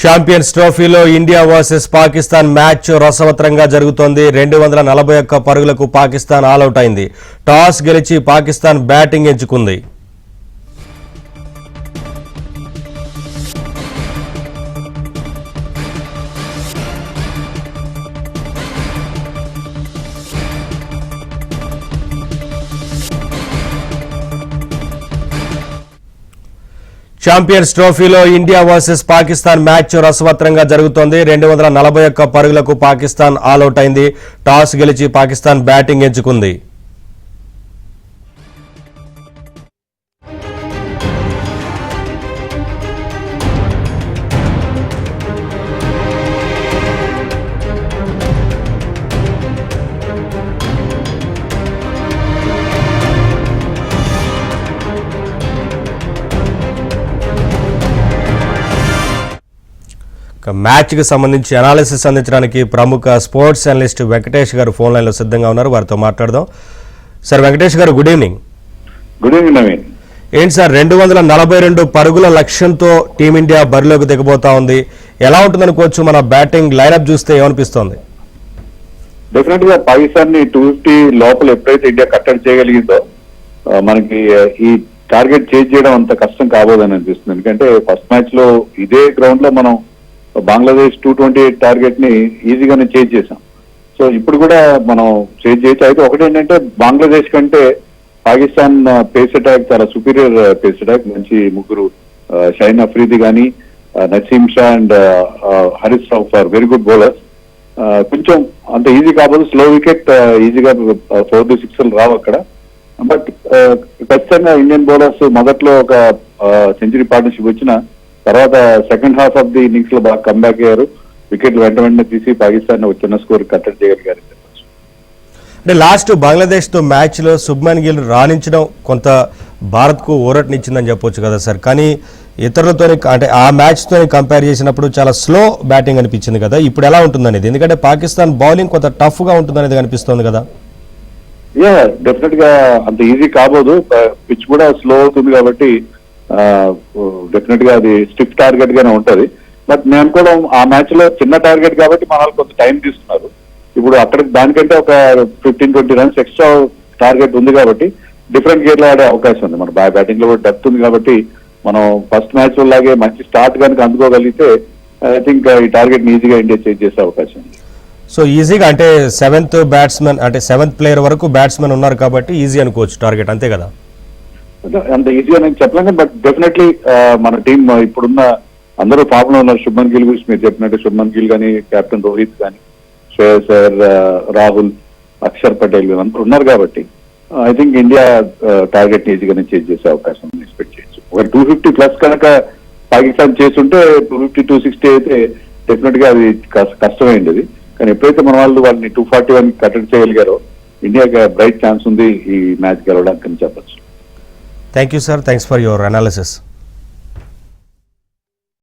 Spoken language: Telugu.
ఛాంపియన్స్ ట్రోఫీలో ఇండియా వర్సెస్ పాకిస్తాన్ మ్యాచ్ రసవత్రంగా జరుగుతోంది. 241 పరుగులకు పాకిస్తాన్ ఆలౌట్ అయింది. టాస్ గెలిచి పాకిస్తాన్ బ్యాటింగ్ ఎంచుకుంది. ఛాంపియన్స్ ట్రోఫీలో ఇండియా వర్సెస్ పాకిస్తాన్ మ్యాచ్ రసవత్రంగా జరుగుతోంది. 241 పరుగులకు పాకిస్తాన్ ఆలౌట్ అయింది. టాస్ గెలిచి పాకిస్తాన్ బ్యాటింగ్ ఎంచుకుంది. మ్యాచ్ కి సంబంధించి అనాలిసిస్ అందించడానికి ప్రముఖ స్పోర్ట్స్ అనలిస్ట్ వెంకటేష్ గారు ఫోన్ లైన్ లో సిద్ధంగా ఉన్నారు. వారితో మాట్లాడదాం. సార్ వెంకటేష్ గారు, good evening. Good evening Naveen. ఏంటి సార్, 242 పరుగుల లక్ష్యంతో టీమిండియా బరిలోకి దిగబోతా ఉంది. ఎలా ఉంటుంది అనుకోవచ్చు? మన బ్యాటింగ్ లైనప్ చూస్తే ఏమనిపిస్తోంది? డెఫినెట్ గా పాకిస్తాన్ ని 250 లోపల ఎప్పుడైతే ఇండియా కట్టడి చేయగలిగిందో మనకి ఈ టార్గెట్ చేజ్ చేయడం అంత కష్టం కాబోదని అనిపిస్తుంది. ఎందుకంటే ఫస్ట్ మ్యాచ్ లో ఇదే గ్రౌండ్ లో మనం బంగ్లాదేశ్ 228 టార్గెట్ ని ఈజీగానే చేజ్ చేసాం. సో ఇప్పుడు కూడా మనం చేజ్ చేయొచ్చు. అయితే ఒకటి ఏంటంటే బంగ్లాదేశ్ కంటే పాకిస్తాన్ పేస్ అటాక్ చాలా సుపీరియర్ పేస్ అటాక్. మంచి ముగ్గురు షైన్ అఫ్రీది కానీ Naseem Shah and Harish Rao for very good bowlers. కొంచెం అంత ఈజీ కాబోదు. స్లో వికెట్ ఈజీగా 4 to 6 రావు అక్కడ. బట్ ఖచ్చితంగా ఇండియన్ బౌలర్స్ మొదట్లో ఒక సెంచరీ పార్ట్నర్షిప్ వచ్చిన తర్వాత second half of the innings లో బాగా కంబ్యాక్ అయ్యారు. వికెట్లు వెంటనే తీసి పాకిస్తాన్ చిన్న స్కోర్ కట్టడి చేయగలిగారు. అంటే లాస్ట్ బంగ్లాదేశ్ తో మ్యాచ్ లో శుభ్మన్ గిల్ రాణించడం కొంత భారత్ కు ఊరటనిచ్చిందని చెప్పొచ్చు కదా సార్. కానీ ఇతరులతో అంటే ఆ మ్యాచ్ తో కంపేర్ చేసినప్పుడు చాలా స్లో బ్యాటింగ్ అనిపించింది కదా. ఇప్పుడు ఎలా ఉంటుందనేది, ఎందుకంటే పాకిస్తాన్ బౌలింగ్ కొంత టఫ్ గా ఉంటుందనేది అనిపిస్తుంది కదా. డెఫినెట్ గా అంత ఈజీ కాబోదు. పిచ్ కూడా స్లో అవుతుంది కాబట్టి డెఫినెట్ గా అది స్టిఫ్ టార్గెట్ గానే ఉంటది. బట్ నేను అనుకోవడం ఆ మ్యాచ్ లో చిన్న టార్గెట్ కాబట్టి మన వాళ్ళు కొంత టైం తీసుకున్నారు. ఇప్పుడు అక్కడ దానికంటే ఒక 15-20 రన్స్ ఎక్స్ట్రా టార్గెట్ ఉంది కాబట్టి డిఫరెంట్ గేర్ లో ఆడే అవకాశం ఉంది. మన బ్యాటింగ్ లో కూడా డెప్త్ ఉంది కాబట్టి మనం ఫస్ట్ మ్యాచ్ లాగే మంచి స్టార్ట్ కనుక అందుకోగలిగితే ఐ థింక్ ఈ టార్గెట్ ని ఈజీగా ఇండియా చేంజ్ చేసే అవకాశం ఉంది. సో ఈజీగా అంటే 7th ప్లేయర్ వరకు బ్యాట్స్మెన్ ఉన్నారు కాబట్టి ఈజీ అనుకోవచ్చు టార్గెట్, అంతే కదా? అంత ఈజీగా నేను చెప్పలేను. బట్ డెఫినెట్లీ మన టీం ఇప్పుడున్న అందరూ ఫామ్ లో ఉన్నారు. శుభ్మన్ గిల్ గురించి మీరు చెప్పినట్టు శుభ్మన్ గిల్ కానీ, కెప్టెన్ రోహిత్ కానీ, శ్రేయస్ అయ్యర్, రాహుల్, అక్షర్ పటేల్ అందరూ ఉన్నారు కాబట్టి ఐ థింక్ ఇండియా టార్గెట్ ఈజీగానే చేంజ్ చేసే అవకాశం ఎక్స్పెక్ట్ చేయొచ్చు. ఒక 250 ప్లస్ కనుక పాకిస్తాన్ చేస్తుంటే 250-260 అయితే డెఫినెట్ గా అది కష్టమైంది. కానీ ఎప్పుడైతే మన వాళ్ళు వాళ్ళని 241 కట్టడి చేయగలిగారో ఇండియాకి బ్రైట్ ఛాన్స్ ఉంది ఈ మ్యాచ్ గెలవడానికి అని చెప్పచ్చు. Thank you sir, thanks for your analysis.